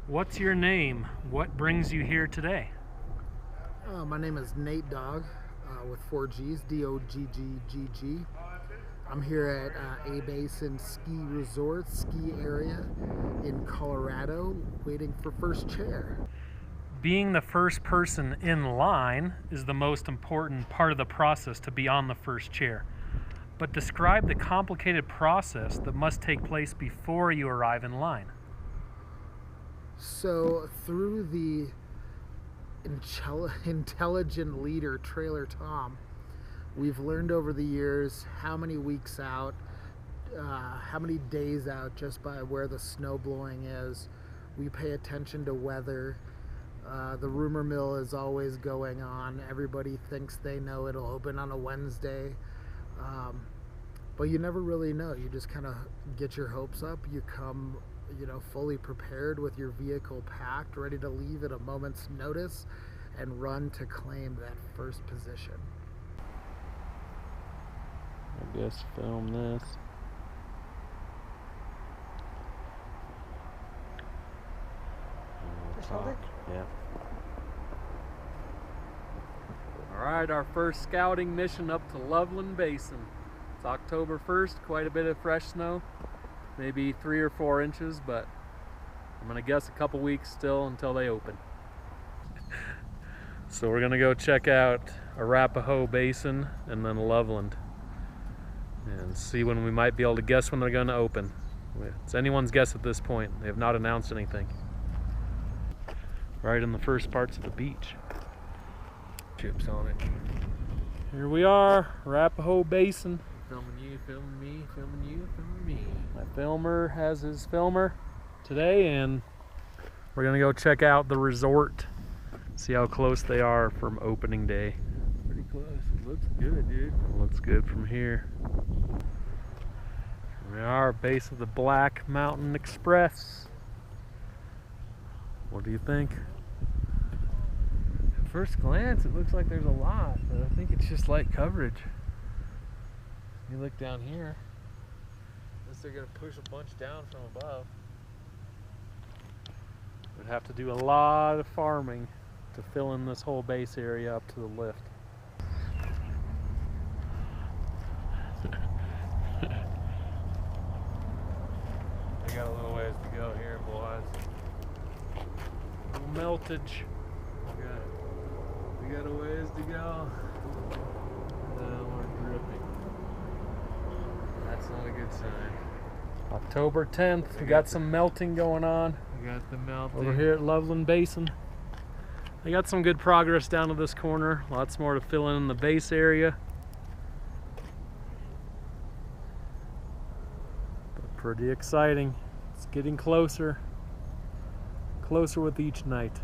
What's your name? What brings you here today? My name is Nate Dogg with 4Gs, D-O-G-G-G-G. I'm here at A Basin Ski Resort, ski area in Colorado, waiting for first chair. Being the first person in line is the most important part of the process to be on the first chair. But describe the complicated process that must take place before you arrive in line. So through the intelligent leader, Trailer Tom, we've learned over the years how many weeks out, how many days out just by where the snow blowing is. We pay attention to weather. The rumor mill is always going on. Everybody thinks they know it'll open on a Wednesday. But you never really know. You just kind of get your hopes up. You come, fully prepared with your vehicle packed, ready to leave at a moment's notice and run to claim that first position. I guess film this. Yeah. Alright, our first scouting mission up to Loveland Basin. It's October 1st, quite a bit of fresh snow, maybe 3 or 4 inches, but I'm gonna guess a couple weeks still until they open. So we're gonna go check out Arapahoe Basin and then Loveland and see when we might be able to guess when they're gonna open. It's anyone's guess at this point. They have not announced anything. Right in the first parts of the beach. Chips on it. Here we are, Arapahoe Basin. Filming you, filming me, filming you, filming me. My filmer has his filmer today, and we're gonna go check out the resort, see how close they are from opening day. Pretty close. It looks good, dude. Looks good from here. Here we are, base of the Black Mountain Express. What do you think? At first glance, it looks like there's a lot, but I think it's just light coverage. You look down here, unless they're gonna push a bunch down from above. We'd have to do a lot of farming to fill in this whole base area up to the lift. We got a little ways to go here, boys. A little meltage. We got a ways to go. We're dripping. That's not a good sign. October 10th, we got some melting going on. We got the melting. Over here at Loveland Basin. They got some good progress down to this corner. Lots more to fill in the base area. But pretty exciting. It's getting closer. Closer with each night.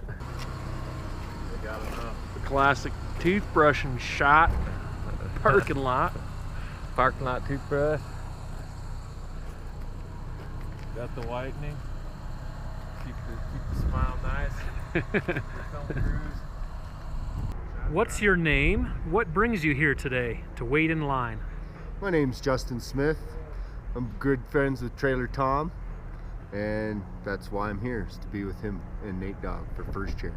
They got enough. The classic toothbrushing shot. Parking lot. Parking lot toothbrush. Got the whitening. Keep the smile nice. What's your name? What brings you here today to wait in line? My name's Justin Smith. I'm good friends with Trailer Tom, and that's why I'm here, is to be with him and Nate Dogg for first chair.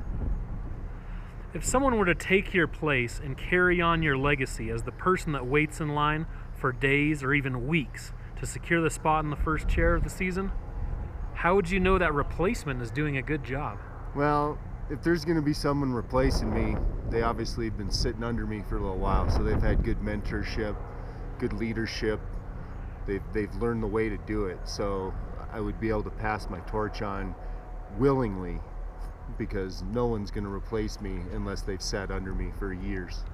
If someone were to take your place and carry on your legacy as the person that waits in line for days or even weeks to secure the spot in the first chair of the season, how would you know that replacement is doing a good job? Well, if there's going to be someone replacing me, they obviously have been sitting under me for a little while, so they've had good mentorship, good leadership. They've learned the way to do it, so I would be able to pass my torch on willingly, because no one's going to replace me unless they've sat under me for years.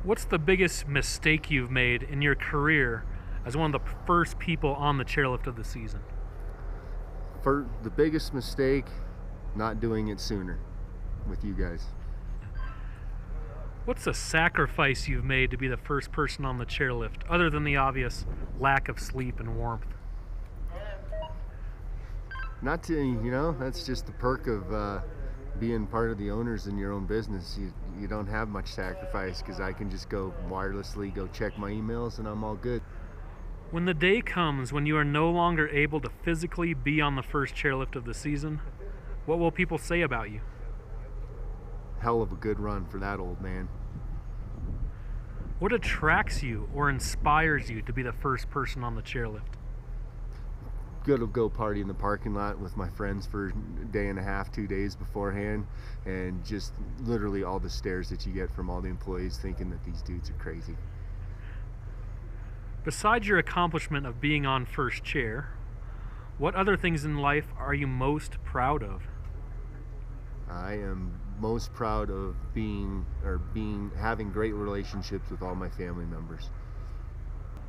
What's the biggest mistake you've made in your career as one of the first people on the chairlift of the season? For the biggest mistake, not doing it sooner with you guys. What's a sacrifice you've made to be the first person on the chairlift, other than the obvious lack of sleep and warmth? Not to, that's just the perk of being part of the owners in your own business. You don't have much sacrifice, because I can just go wirelessly, go check my emails, and I'm all good. When the day comes when you are no longer able to physically be on the first chairlift of the season, what will people say about you? Hell of a good run for that old man. What attracts you or inspires you to be the first person on the chairlift? Good to go party in the parking lot with my friends for a day and a half, 2 days beforehand, and just literally all the stares that you get from all the employees thinking that these dudes are crazy. Besides your accomplishment of being on first chair, what other things in life are you most proud of? I am most proud of having great relationships with all my family members.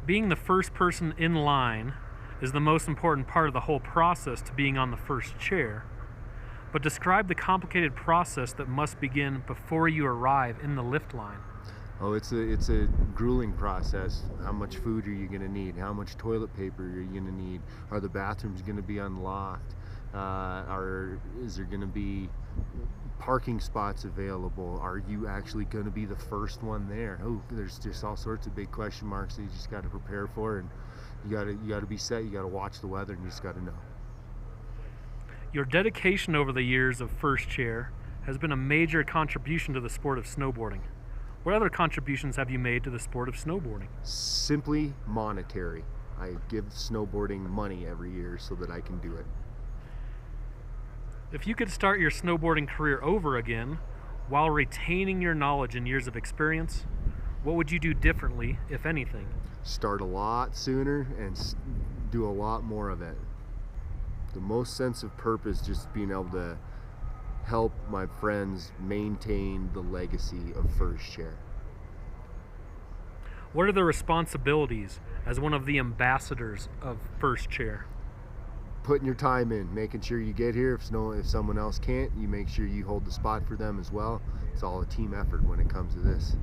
Being the first person in line is the most important part of the whole process to being on the first chair. But describe the complicated process that must begin before you arrive in the lift line. Oh, it's a grueling process. How much food are you going to need? How much toilet paper are you going to need? Are the bathrooms going to be unlocked? Is there going to be parking spots available? Are you actually going to be the first one there? Oh, there's just all sorts of big question marks that you just got to prepare for, and you got to be set. You got to watch the weather, and you just got to know. Your dedication over the years of first chair has been a major contribution to the sport of snowboarding. What other contributions have you made to the sport of snowboarding? Simply monetary. I give snowboarding money every year so that I can do it. If you could start your snowboarding career over again while retaining your knowledge and years of experience, what would you do differently, if anything? Start a lot sooner and do a lot more of it. The most sense of purpose, just being able to help my friends maintain the legacy of first chair. What are the responsibilities as one of the ambassadors of first chair? Putting your time in, making sure you get here. If someone else can't, you make sure you hold the spot for them as well. It's all a team effort when it comes to this.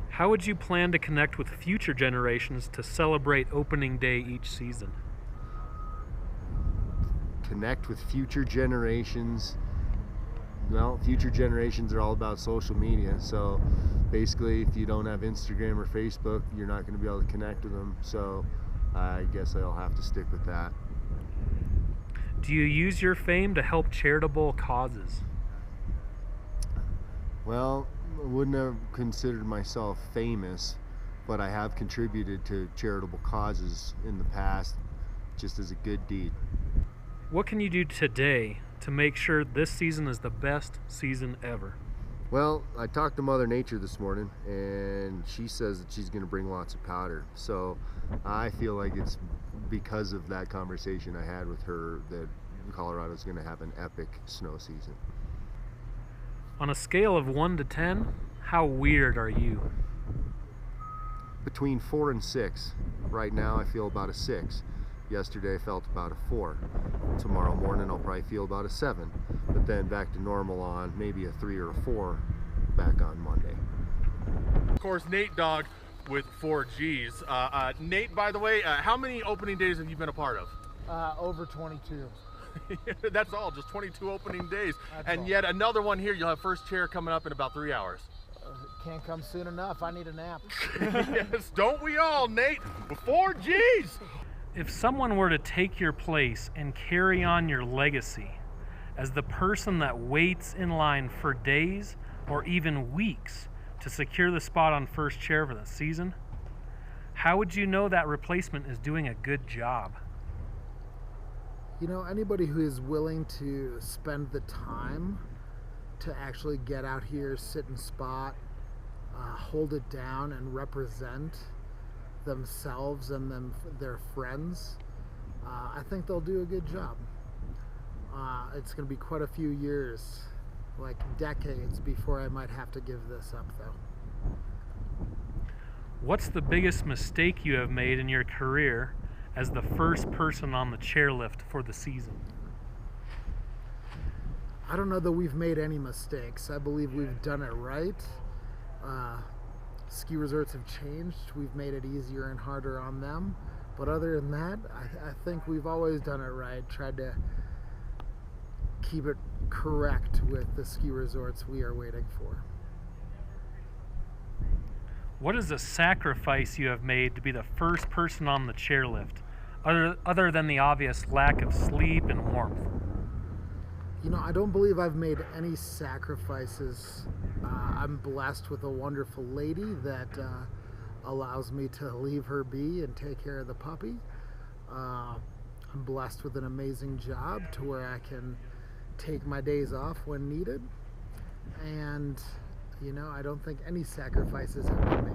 How would you plan to connect with future generations to celebrate opening day each season? Connect with future generations. Well, future generations are all about social media, so basically if you don't have Instagram or Facebook, you're not going to be able to connect with them, so I guess I'll have to stick with that. Do you use your fame to help charitable causes? Well, I wouldn't have considered myself famous, but I have contributed to charitable causes in the past, just as a good deed. What can you do today to make sure this season is the best season ever? Well, I talked to Mother Nature this morning, and she says that she's going to bring lots of powder. So I feel like it's because of that conversation I had with her that Colorado's going to have an epic snow season. On a scale of 1 to 10, how weird are you? Between 4 and 6. Right now I feel about a 6. Yesterday I felt about a 4. Tomorrow morning I'll probably feel about a 7. But then back to normal on maybe a 3 or a 4 back on Monday. Of course, Nate Dogg with 4Gs. Nate, by the way, how many opening days have you been a part of? Over 22. That's all, just 22 opening days. That's and all. yet another one here. You'll have first chair coming up in about 3 hours. Can't come soon enough. I need a nap. Yes, don't we all, Nate? 4Gs! If someone were to take your place and carry on your legacy as the person that waits in line for days or even weeks to secure the spot on first chair for the season, how would you know that replacement is doing a good job? You know, anybody who is willing to spend the time to actually get out here, sit in spot, hold it down, and represent themselves and their friends, I think they'll do a good job. It's going to be quite a few years, like decades, before I might have to give this up, though. What's the biggest mistake you have made in your career as the first person on the chairlift for the season? I don't know that we've made any mistakes. I believe we've done it right. Ski resorts have changed. We've made it easier and harder on them. But other than that, I think we've always done it right. Tried to keep it correct with the ski resorts we are waiting for. What is a sacrifice you have made to be the first person on the chairlift, other than the obvious lack of sleep and warmth? You know, I don't believe I've made any sacrifices. I'm blessed with a wonderful lady that allows me to leave her be and take care of the puppy. I'm blessed with an amazing job to where I can take my days off when needed. And, you know, I don't think any sacrifices have been made.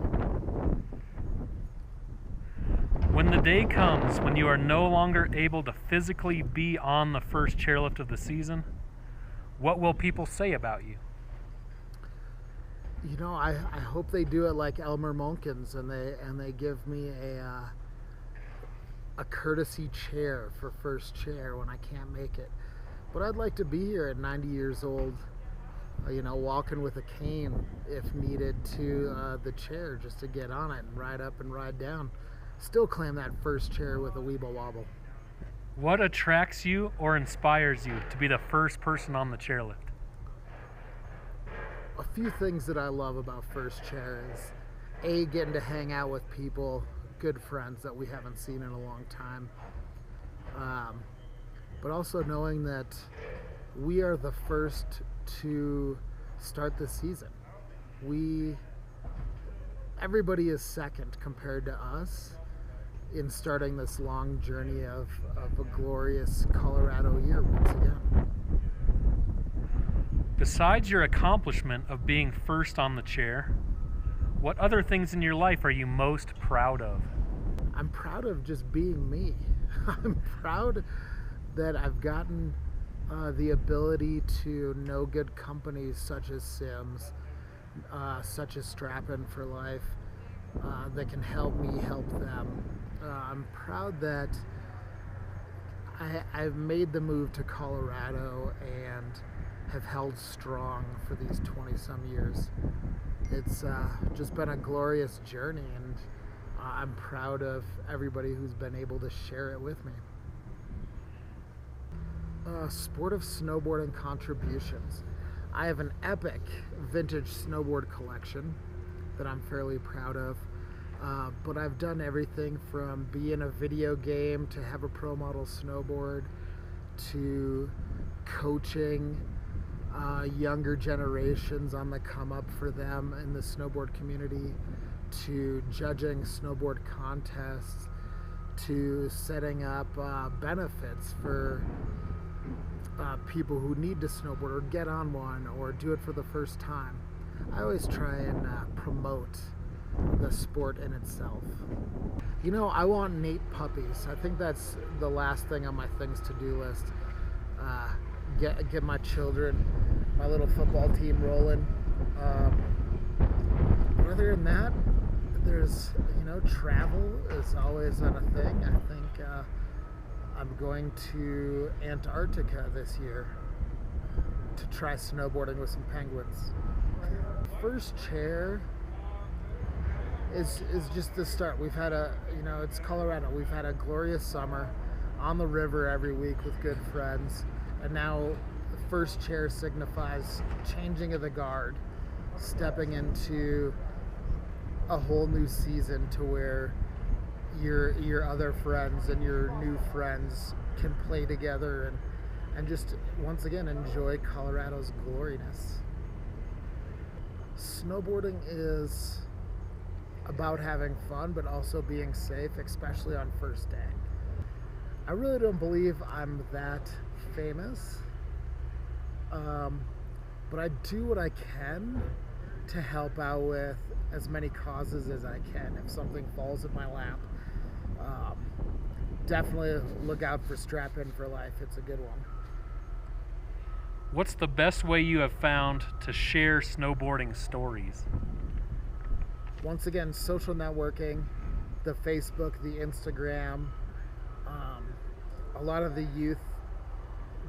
When the day comes when you are no longer able to physically be on the first chairlift of the season, what will people say about you? You know, I hope they do it like Elmer Munkins and they give me a courtesy chair for first chair when I can't make it. But I'd like to be here at 90 years old, you know, walking with a cane if needed to the chair just to get on it and ride up and ride down. Still claim that first chair with a weeble wobble. What attracts you or inspires you to be the first person on the chairlift? A few things that I love about first chair is A, getting to hang out with people, good friends that we haven't seen in a long time, but also knowing that we are the first to start the season. Everybody is second compared to us in starting this long journey of a glorious Colorado year once again. Besides your accomplishment of being first on the chair, what other things in your life are you most proud of? I'm proud of just being me. I'm proud that I've gotten the ability to know good companies such as Sims, such as Strap-In for Life, that can help me help them. I'm proud that I've made the move to Colorado and have held strong for these 20-some years. It's just been a glorious journey, and I'm proud of everybody who's been able to share it with me. Sport of snowboarding contributions. I have an epic vintage snowboard collection that I'm fairly proud of. But I've done everything from be in a video game to have a pro model snowboard to coaching younger generations on the come up for them in the snowboard community, to judging snowboard contests, to setting up benefits for people who need to snowboard or get on one or do it for the first time. I always try and promote the sport in itself. You know, I want Nate puppies. I think that's the last thing on my things to do list. Get my children, my little football team rolling. Other than that, there's, you know, travel is always on a thing. I think I'm going to Antarctica this year to try snowboarding with some penguins. First chair is just the start. We've had it's Colorado. We've had a glorious summer on the river every week with good friends, and now the first chair signifies changing of the guard, stepping into a whole new season to where your other friends and your new friends can play together and just once again enjoy Colorado's gloriness. Snowboarding is about having fun, but also being safe, especially on first day. I really don't believe I'm that famous, but I do what I can to help out with as many causes as I can. If something falls in my lap, definitely look out for Strap-In for Life. It's a good one. What's the best way you have found to share snowboarding stories? Once again, social networking, the Facebook, the Instagram. A lot of the youth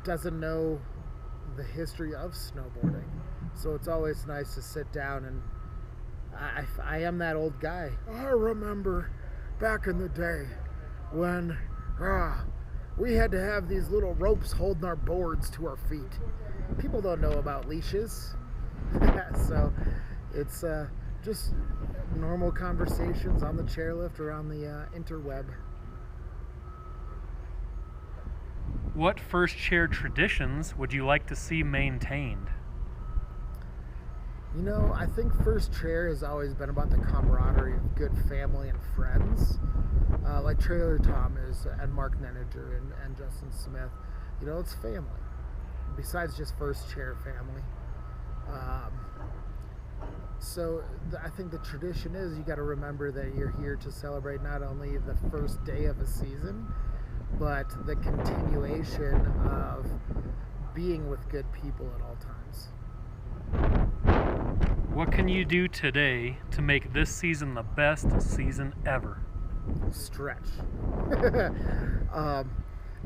doesn't know the history of snowboarding, so it's always nice to sit down and I am that old guy. I remember back in the day when we had to have these little ropes holding our boards to our feet. People don't know about leashes. So it's just normal conversations on the chairlift or on the interweb. What first chair traditions would you like to see maintained? You know, I think first chair has always been about the camaraderie of good family and friends, like Trailer Tom is, and Mark Nenninger and Justin Smith. You know, it's family. Besides just first chair family. So I think the tradition is you got to remember that you're here to celebrate not only the first day of a season, but the continuation of being with good people at all times. What can you do today to make this season the best season ever? Stretch.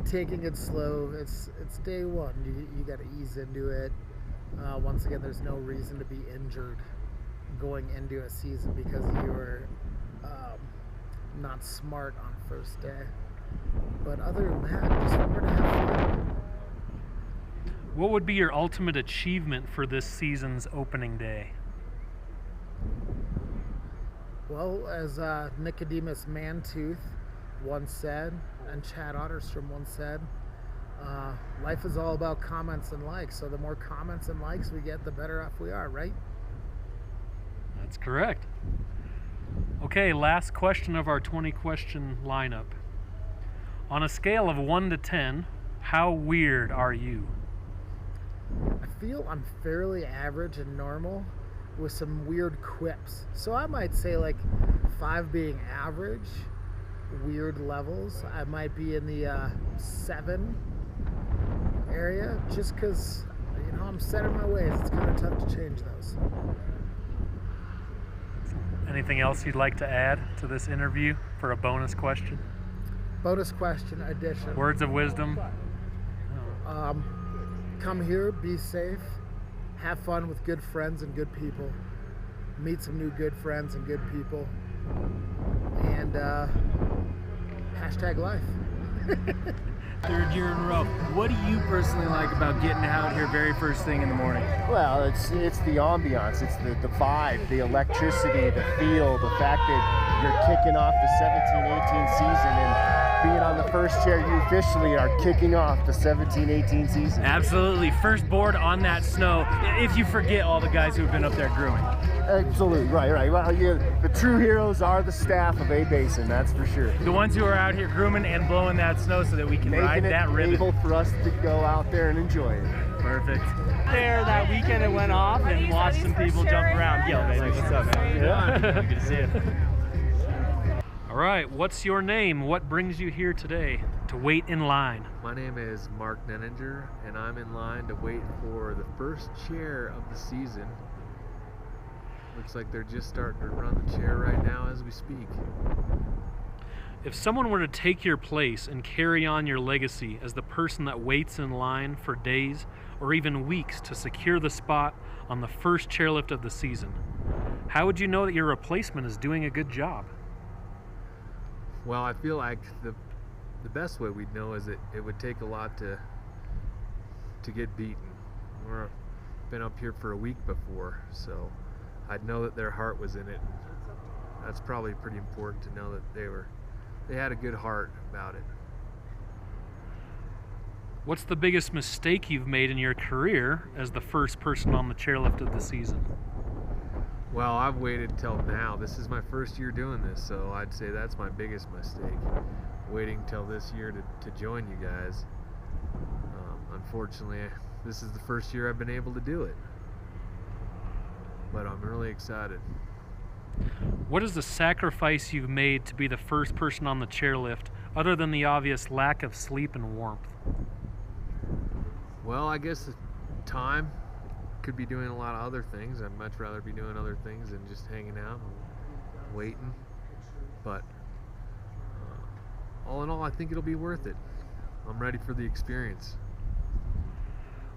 Taking it slow. It's day one. You got to ease into it. Once again, there's no reason to be injured going into a season because you were not smart on first day. But other than that, just remember to have fun. What would be your ultimate achievement for this season's opening day? Well, as Nicodemus Mantooth once said, and Chad Otterstrom once said, life is all about comments and likes. So the more comments and likes we get, the better off we are, right? That's correct. Okay, last question of our 20-question lineup. On a scale of 1 to 10, how weird are you? I feel I'm fairly average and normal with some weird quips. So I might say like 5 being average, weird levels. I might be in the 7 area just because, you know, I'm set in my ways. It's kind of tough to change those. Anything else you'd like to add to this interview for a bonus question? Bonus question edition. Words of wisdom? Come here, be safe, have fun with good friends and good people, meet some new good friends and good people, and hashtag life. Third year in a row. What do you personally like about getting out here very first thing in the morning? Well, it's the ambiance, it's the vibe, the electricity, the feel, the fact that you're kicking off the 17-18 season and being on the first chair, you officially are kicking off the 17-18 season. Absolutely. First board on that snow, if you forget all the guys who've been up there grooming. Absolutely, right. Well, the true heroes are the staff of A Basin, that's for sure. The ones who are out here grooming and blowing that snow so that we can ride that ribbon. Making it able for us to go out there and enjoy it. Perfect. There that weekend it went off and watched some people jump around. Yo, baby, what's up, man? Yeah. Good to see you. All right, what's your name? What brings you here today to wait in line? My name is Mark Nenninger, and I'm in line to wait for the first chair of the season. Looks like they're just starting to run the chair right now as we speak. If someone were to take your place and carry on your legacy as the person that waits in line for days or even weeks to secure the spot on the first chairlift of the season, how would you know that your replacement is doing a good job? Well, I feel like the best way we'd know is that it would take a lot to get beaten. We've been up here for a week before, so I'd know that their heart was in it. That's probably pretty important to know that they had a good heart about it. What's the biggest mistake you've made in your career as the first person on the chairlift of the season? Well, I've waited till now. This is my first year doing this, so I'd say that's my biggest mistake. Waiting till this year to join you guys. Unfortunately, this is the first year I've been able to do it. But I'm really excited. What is the sacrifice you've made to be the first person on the chairlift, other than the obvious lack of sleep and warmth? Well, I guess the time. Could be doing a lot of other things. I'd much rather be doing other things than just hanging out and waiting. But all in all, I think it'll be worth it. I'm ready for the experience.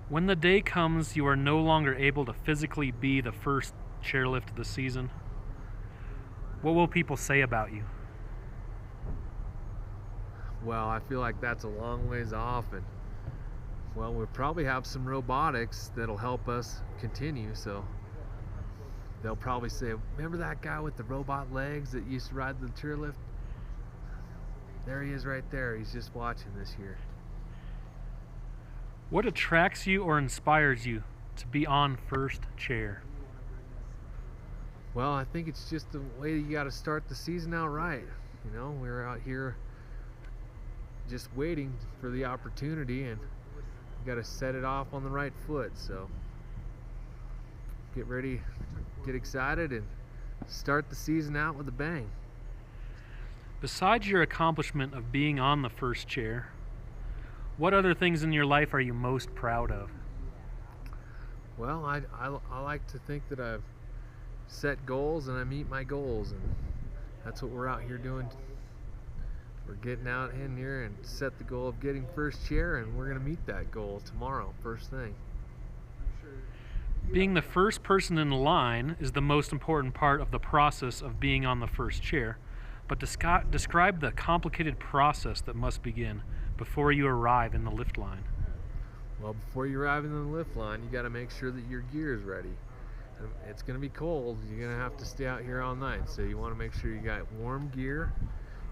When the day comes you are no longer able to physically be the first chairlift of the season, what will people say about you? Well, I feel like that's a long ways off, and well, we'll probably have some robotics that'll help us continue, so they'll probably say, remember that guy with the robot legs that used to ride the chairlift? There he is right there. He's just watching this year. What attracts you or inspires you to be on first chair? Well, I think it's just the way you got to start the season out right. You know, we're out here just waiting for the opportunity, and you got to set it off on the right foot. So get ready, get excited, and start the season out with a bang. Besides your accomplishment of being on the first chair, what other things in your life are you most proud of? Well, I like to think that I've set goals and I meet my goals, and that's what we're out here doing. We're getting out in here and set the goal of getting first chair, and we're going to meet that goal tomorrow, first thing. Being the first person in line is the most important part of the process of being on the first chair, but describe the complicated process that must begin before you arrive in the lift line. Well, before you arrive in the lift line, you got to make sure that your gear is ready. It's going to be cold. You're going to have to stay out here all night, so you want to make sure you got warm gear.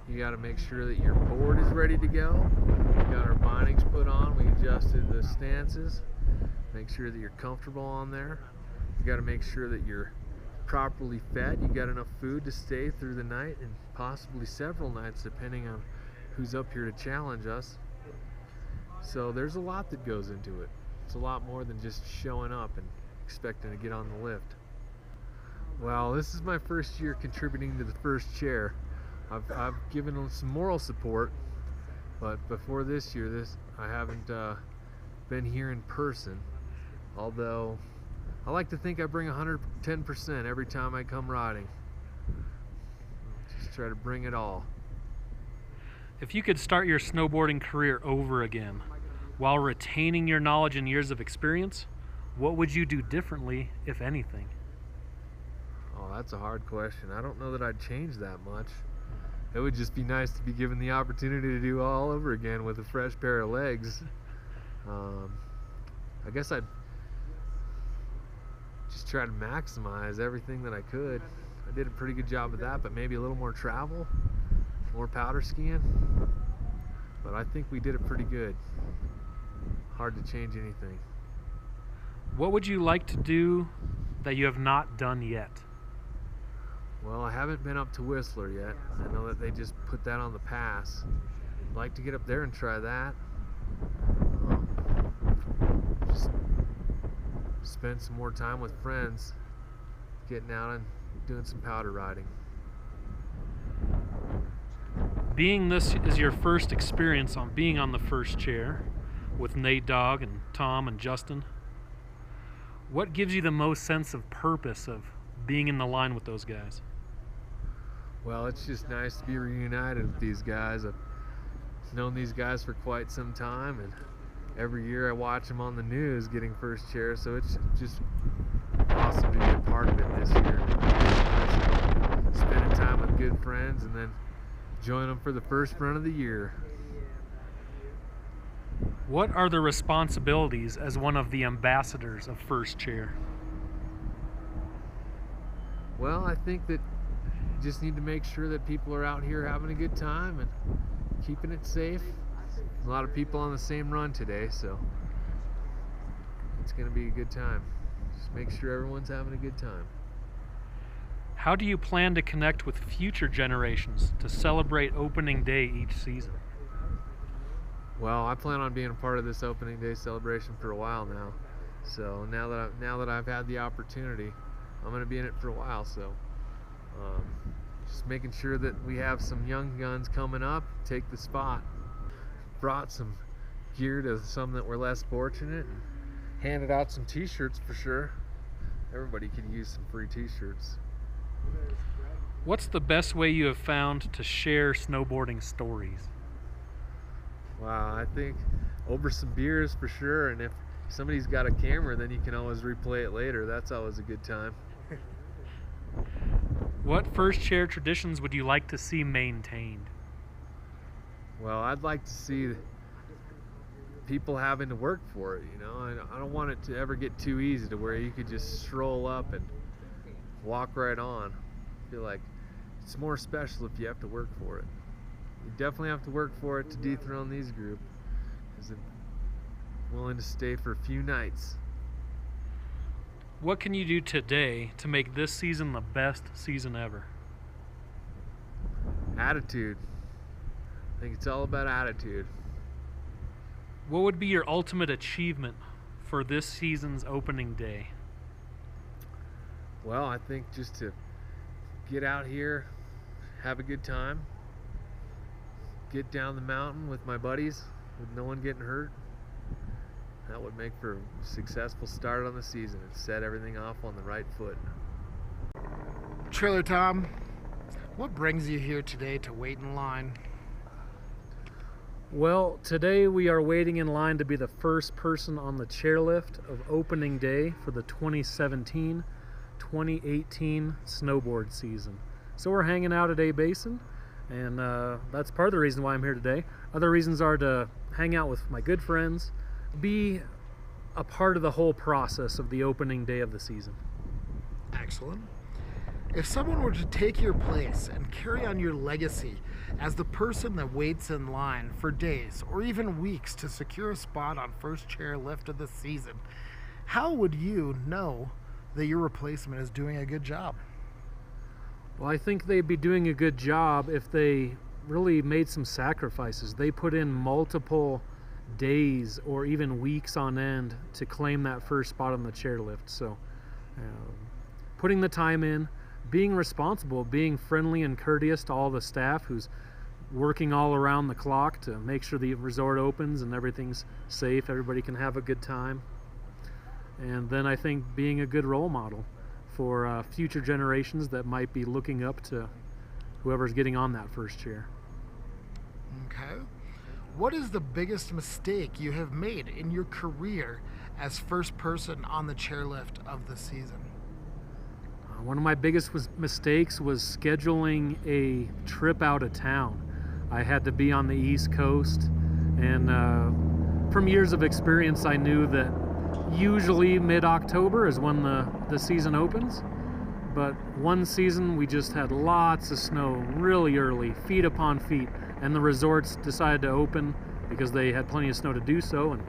You got to make sure that your board is ready to go. We got our bindings put on. We adjusted the stances. Make sure that you're comfortable on there. You got to make sure that you're properly fed. You got enough food to stay through the night, and possibly several nights depending on who's up here to challenge us. So there's a lot that goes into it. It's a lot more than just showing up and expecting to get on the lift. Well, this is my first year contributing to the first chair. I've given them some moral support, but before this year, I haven't been here in person. Although I like to think I bring 110% every time I come riding. Just try to bring it all. If you could start your snowboarding career over again, while retaining your knowledge and years of experience, what would you do differently, if anything? Oh, that's a hard question. I don't know that I'd change that much. It would just be nice to be given the opportunity to do all over again with a fresh pair of legs. I guess I'd just try to maximize everything that I could. I did a pretty good job of that, but maybe a little more travel, more powder skiing. But I think we did it pretty good. Hard to change anything. What would you like to do that you have not done yet? Well, I haven't been up to Whistler yet. I know that they just put that on the pass. I'd like to get up there and try that. Just spend some more time with friends, getting out and doing some powder riding. Being this is your first experience on being on the first chair with Dogggg and Tom and Justin, what gives you the most sense of purpose of being in the line with those guys? Well, it's just nice to be reunited with these guys. I've known these guys for quite some time, and every year I watch them on the news getting first chair, so it's just awesome to be a part of it this year. Spending time with good friends and then join them for the first run of the year. What are the responsibilities as one of the ambassadors of first chair? Well, I think that you just need to make sure that people are out here having a good time and keeping it safe. A lot of people on the same run today, so it's going to be a good time. Just make sure everyone's having a good time. How do you plan to connect with future generations to celebrate opening day each season? Well, I plan on being a part of this opening day celebration for a while now. So now that I've had the opportunity, I'm going to be in it for a while. So just making sure that we have some young guns coming up, take the spot. Brought some gear to some that were less fortunate, and handed out some t-shirts for sure. Everybody could use some free t-shirts. What's the best way you have found to share snowboarding stories? Wow, I think over some beers for sure, and if somebody's got a camera, then you can always replay it later. That's always a good time. What first chair traditions would you like to see maintained? Well, I'd like to see people having to work for it, you know. I don't want it to ever get too easy to where you could just stroll up and walk right on. I feel like it's more special if you have to work for it. You definitely have to work for it to dethrone these group, because they're willing to stay for a few nights. What can you do today to make this season the best season ever? Attitude. I think it's all about attitude. What would be your ultimate achievement for this season's opening day? Well, I think just to get out here, have a good time, get down the mountain with my buddies with no one getting hurt. That would make for a successful start on the season and set everything off on the right foot. Trailer Tom, what brings you here today to wait in line? Well, today we are waiting in line to be the first person on the chairlift of opening day for the 2017-2018 snowboard season. So we're hanging out at A Basin, and that's part of the reason why I'm here today. Other reasons are to hang out with my good friends, be a part of the whole process of the opening day of the season. Excellent. If someone were to take your place and carry on your legacy as the person that waits in line for days or even weeks to secure a spot on first chair lift of the season, how would you know that your replacement is doing a good job? Well, I think they'd be doing a good job if they really made some sacrifices. They put in multiple days or even weeks on end to claim that first spot on the chairlift. So putting the time in, being responsible, being friendly and courteous to all the staff who's working all around the clock to make sure the resort opens and everything's safe, everybody can have a good time. And then I think being a good role model for future generations that might be looking up to whoever's getting on that first chair. Okay. What is the biggest mistake you have made in your career as first person on the chairlift of the season? One of my biggest mistakes was scheduling a trip out of town. I had to be on the East Coast, and from years of experience I knew that usually mid-October is when the season opens, but one season we just had lots of snow really early, feet upon feet, and the resorts decided to open because they had plenty of snow to do so, and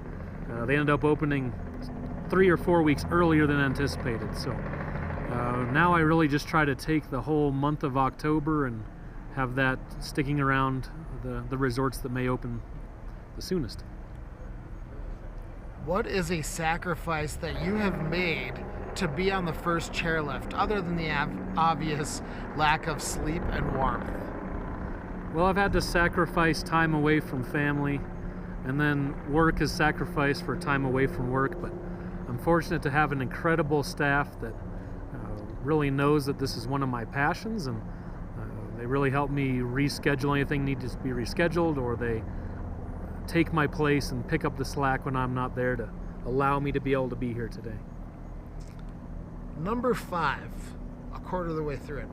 they ended up opening 3 or 4 weeks earlier than anticipated. So now I really just try to take the whole month of October and have that sticking around the resorts that may open the soonest. What is a sacrifice that you have made to be on the first chairlift, other than the obvious lack of sleep and warmth? Well, I've had to sacrifice time away from family, and then work is sacrificed for time away from work, but I'm fortunate to have an incredible staff that really knows that this is one of my passions, and they really help me reschedule anything needs to be rescheduled, or they take my place and pick up the slack when I'm not there to allow me to be able to be here today. Number 5, a quarter of the way through it.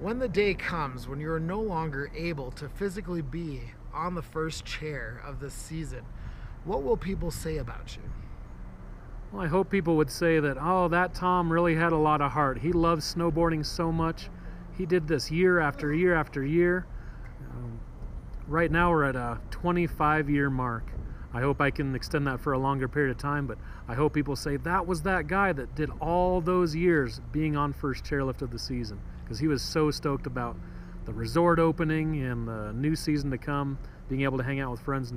When the day comes when you are no longer able to physically be on the first chair of the season, what will people say about you? Well, I hope people would say that, oh, that Tom really had a lot of heart. He loves snowboarding so much. He did this year after year after year. Right now we're at a 25-year mark. I hope I can extend that for a longer period of time, but I hope people say that was that guy that did all those years being on first chairlift of the season, because he was so stoked about the resort opening and the new season to come, being able to hang out with friends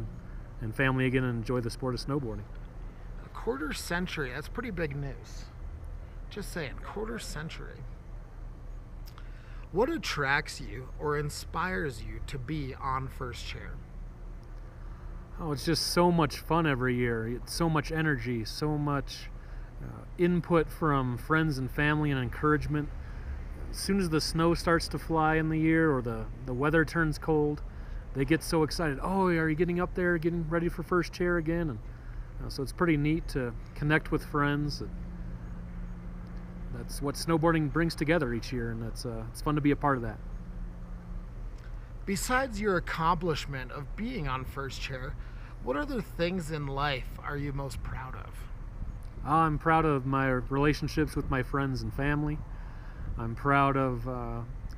and family again and enjoy the sport of snowboarding. A quarter century, that's pretty big news. Just saying, quarter century. What attracts you or inspires you to be on first chair? Oh, it's just so much fun every year. It's so much energy, so much input from friends and family and encouragement. As soon as the snow starts to fly in the year or the weather turns cold, they get so excited. Oh, are you getting up there, getting ready for first chair again? And so it's pretty neat to connect with friends. That's what snowboarding brings together each year, and it's fun to be a part of that. Besides your accomplishment of being on first chair, what other things in life are you most proud of? I'm proud of my relationships with my friends and family. I'm proud of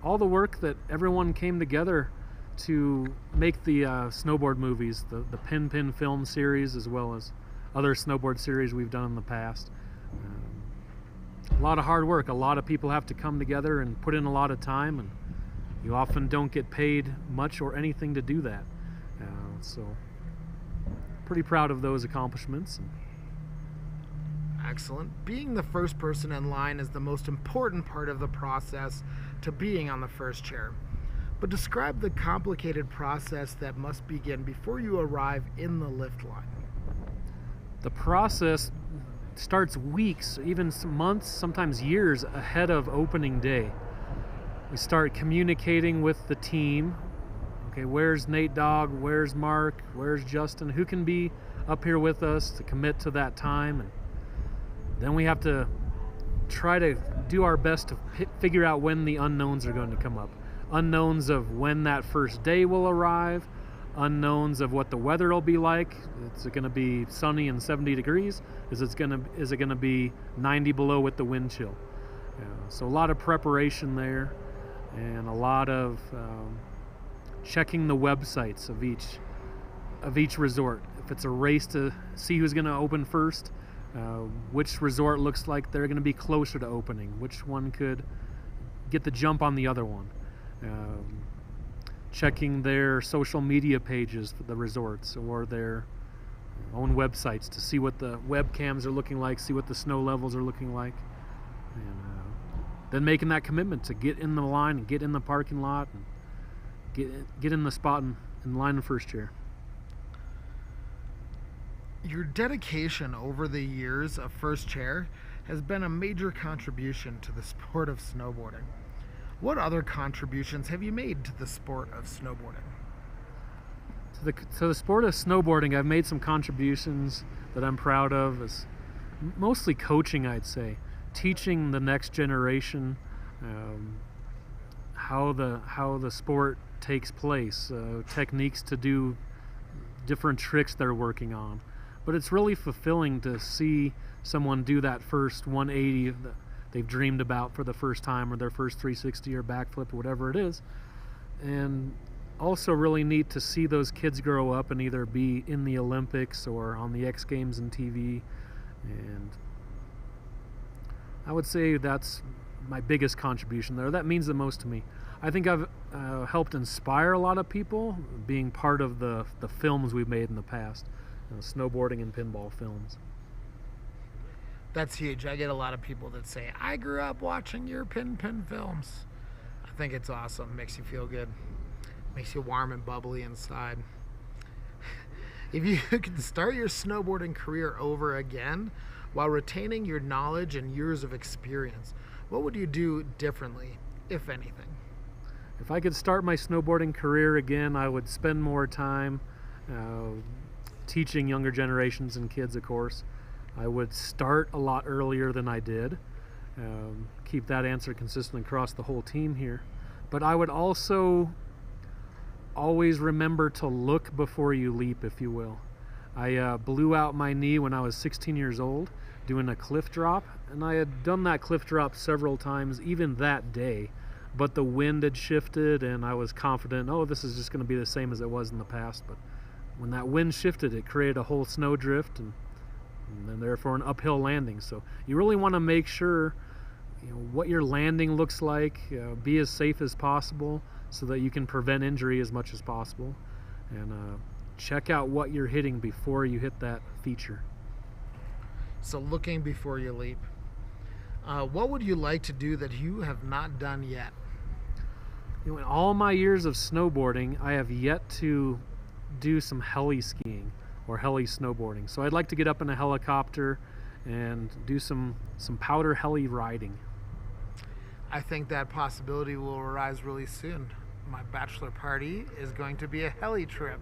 all the work that everyone came together to make the snowboard movies, the Pin film series, as well as other snowboard series we've done in the past. A lot of hard work. A lot of people have to come together and put in a lot of time, and you often don't get paid much or anything to do that. So pretty proud of those accomplishments. Excellent. Being the first person in line is the most important part of the process to being on the first chair. But describe the complicated process that must begin before you arrive in the lift line. The process starts weeks, even some months, sometimes years ahead of opening day. We start communicating with the team. Okay, where's Dogggg? Where's Mark? Where's Justin? Who can be up here with us to commit to that time? And then we have to try to do our best to figure out when the unknowns are going to come up. Unknowns of when that first day will arrive, unknowns of what the weather will be like. Is it going to be sunny and 70 degrees? Is it going to be 90 below with the wind chill? So a lot of preparation there, and a lot of checking the websites of each resort. If it's a race to see who's going to open first, which resort looks like they're going to be closer to opening, which one could get the jump on the other one. Checking their social media pages for the resorts or their own websites to see what the webcams are looking like, see what the snow levels are looking like, and then making that commitment to get in the line and get in the parking lot and get in the spot in line in first chair. Your dedication over the years of first chair has been a major contribution to the sport of snowboarding. What other contributions have you made to the sport of snowboarding? To the sport of snowboarding, I've made some contributions that I'm proud of. Is mostly coaching, I'd say, teaching the next generation how the sport takes place, techniques to do different tricks they're working on. But it's really fulfilling to see someone do that first 180 that they've dreamed about for the first time, or their first 360 or backflip or whatever it is. And also really neat to see those kids grow up and either be in the Olympics or on the X Games and TV. And I would say that's my biggest contribution there. That means the most to me. I think I've helped inspire a lot of people being part of the films we've made in the past, snowboarding and pinball films. That's huge. I get a lot of people that say, I grew up watching your pin films. I think it's awesome. Makes you feel good. Makes you warm and bubbly inside. If you could start your snowboarding career over again while retaining your knowledge and years of experience, what would you do differently, if anything? If I could start my snowboarding career again, I would spend more time teaching younger generations and kids, of course. I would start a lot earlier than I did. Keep that answer consistent across the whole team here. But I would also always remember to look before you leap, if you will. I blew out my knee when I was 16 years old doing a cliff drop, and I had done that cliff drop several times even that day, but the wind had shifted and I was confident, oh, this is just going to be the same as it was in the past. But when that wind shifted, it created a whole snow drift and then therefore an uphill landing. So you really want to make sure what your landing looks like, be as safe as possible so that you can prevent injury as much as possible, and check out what you're hitting before you hit that feature. So looking before you leap. What would you like to do that you have not done yet? In all my years of snowboarding, I have yet to do some heli skiing or heli snowboarding. So I'd like to get up in a helicopter and do some powder heli riding. I think that possibility will arise really soon. My bachelor party is going to be a heli trip.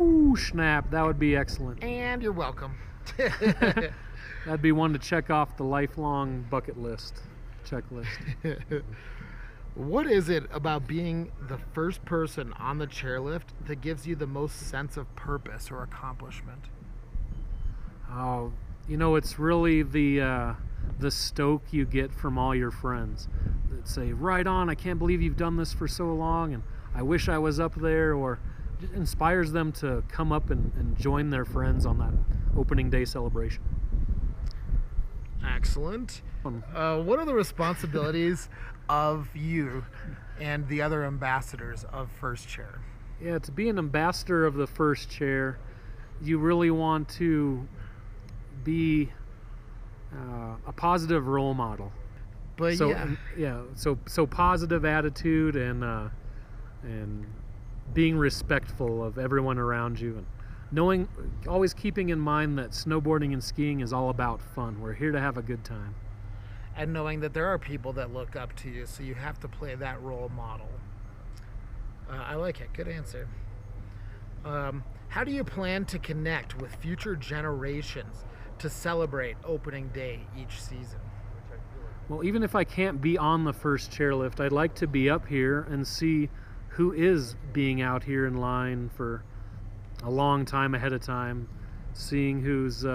Ooh, snap. That would be excellent. And you're welcome. That'd be one to check off the lifelong bucket list checklist. What is it about being the first person on the chairlift that gives you the most sense of purpose or accomplishment? Oh, it's really the the stoke you get from all your friends that say, right on, I can't believe you've done this for so long, and I wish I was up there, or it inspires them to come up and join their friends on that opening day celebration. Excellent. What are the responsibilities of you and the other ambassadors of First Chair? Yeah, to be an ambassador of the First Chair, you really want to be a positive role model. But so positive attitude and being respectful of everyone around you, and knowing, always keeping in mind that snowboarding and skiing is all about fun. We're here to have a good time. And knowing that there are people that look up to you, so you have to play that role model. I like it. Good answer. How do you plan to connect with future generations to celebrate opening day each season? Well, even if I can't be on the first chairlift, I'd like to be up here and see who is being out here in line for a long time ahead of time, seeing who's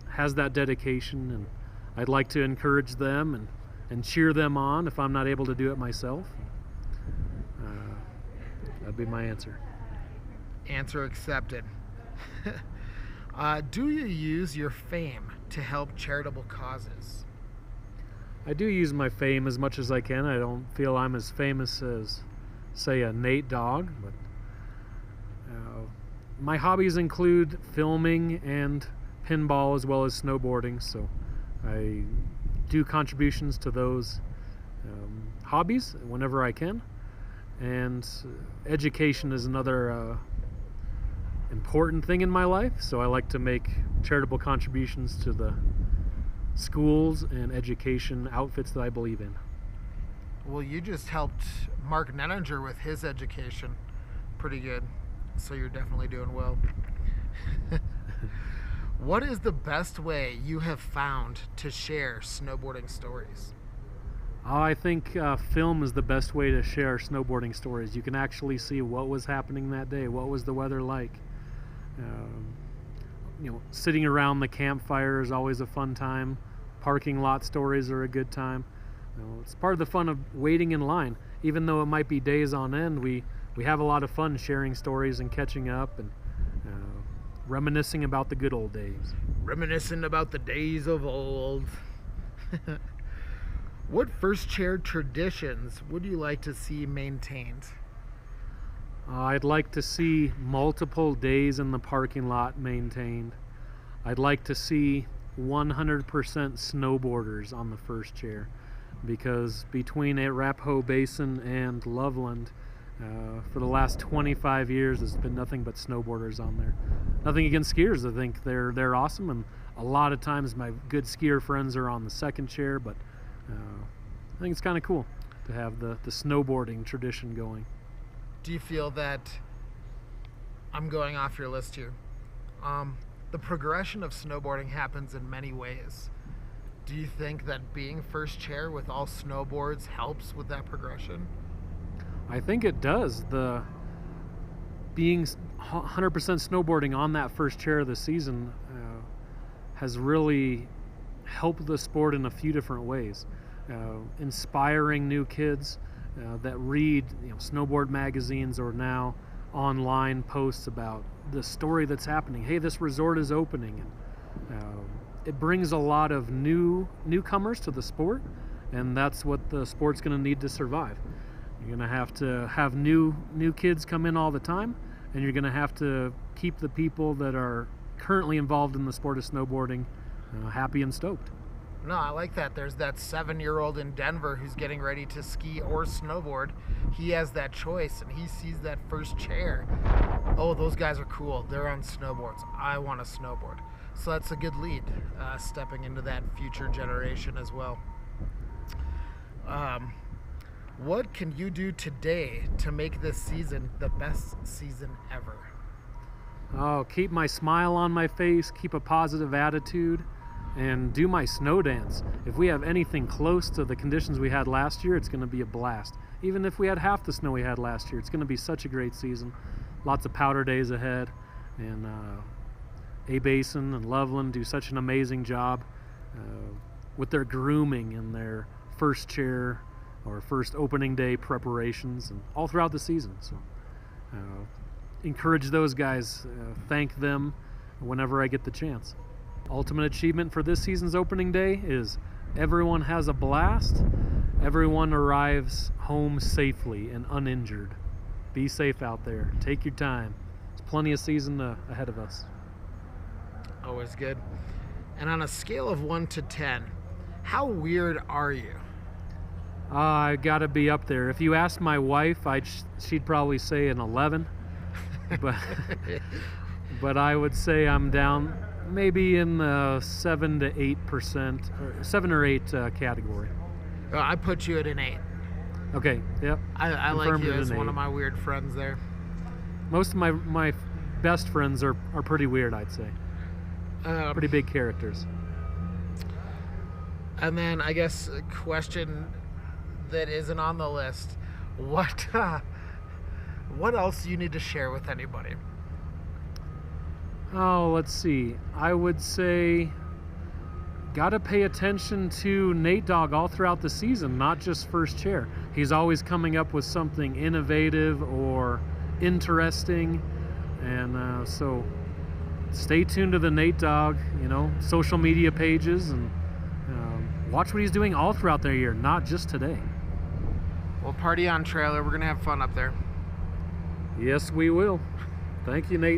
has that dedication, and I'd like to encourage them and cheer them on if I'm not able to do it myself. That'd be my answer. Answer accepted. Do you use your fame to help charitable causes? I do use my fame as much as I can. I don't feel I'm as famous as, say, a Dogggg, but my hobbies include filming and pinball as well as snowboarding, so I do contributions to those hobbies whenever I can. And education is another important thing in my life, so I like to make charitable contributions to the schools and education outfits that I believe in. Well, you just helped Mark Nenninger with his education. Pretty good. So you're definitely doing well. What is the best way you have found to share snowboarding stories? I think film is the best way to share snowboarding stories. You can actually see what was happening that day, what was the weather like. Sitting around the campfire is always a fun time. Parking lot stories are a good time. It's part of the fun of waiting in line. Even though it might be days on end, we have a lot of fun sharing stories and catching up and reminiscing about the good old days. Reminiscing about the days of old. What First Chair traditions would you like to see maintained? I'd like to see multiple days in the parking lot maintained. I'd like to see 100% snowboarders on the First Chair, because between Arapahoe Basin and Loveland, for the last 25 years, there's been nothing but snowboarders on there. Nothing against skiers. I think they're awesome, and a lot of times my good skier friends are on the second chair, but I think it's kind of cool to have the snowboarding tradition going. Do you feel that, I'm going off your list here, the progression of snowboarding happens in many ways. Do you think that being First Chair with all snowboards helps with that progression? I think it does. The being 100% snowboarding on that First Chair of the season has really helped the sport in a few different ways. Inspiring new kids that read snowboard magazines or now online posts about the story that's happening. Hey, this resort is opening. It brings a lot of newcomers to the sport, and that's what the sport's going to need to survive. You're going to have new kids come in all the time, and you're going to have to keep the people that are currently involved in the sport of snowboarding happy and stoked. No, I like that. There's that 7-year-old in Denver who's getting ready to ski or snowboard. He has that choice, and he sees that First Chair. Oh, those guys are cool. They're on snowboards. I want to snowboard. So that's a good lead, stepping into that future generation as well. What can you do today to make this season the best season ever? Oh, keep my smile on my face, keep a positive attitude, and do my snow dance. If we have anything close to the conditions we had last year, it's going to be a blast. Even if we had half the snow we had last year, it's going to be such a great season. Lots of powder days ahead, and A Basin and Loveland do such an amazing job. with their grooming and their first chair or first opening day preparations, and all throughout the season. So encourage those guys, thank them whenever I get the chance. Ultimate achievement for this season's opening day is everyone has a blast, everyone arrives home safely and uninjured. Be safe out there, take your time. There's plenty of season ahead of us. Always good. And on a scale of 1 to 10, how weird are you? I gotta be up there. If you ask my wife, she'd probably say an 11, but I would say I'm down maybe in the 7 to 8%, or 7 or 8 category. I put you at an 8. Okay, yep. I like Confirmed you at as an one 8. of my weird friends there. Most of my best friends are pretty weird, I'd say. Pretty big characters. And then I guess a question that isn't on the list: what else do you need to share with anybody? Oh, let's see. I would say gotta pay attention to Nate Dogg all throughout the season, not just first chair. He's always coming up with something innovative or interesting, and so stay tuned to the Nate Dogg, social media pages, and watch what he's doing all throughout the year, not just today. Well, party on trailer. We're gonna have fun up there. Yes, we will. Thank you, Nate.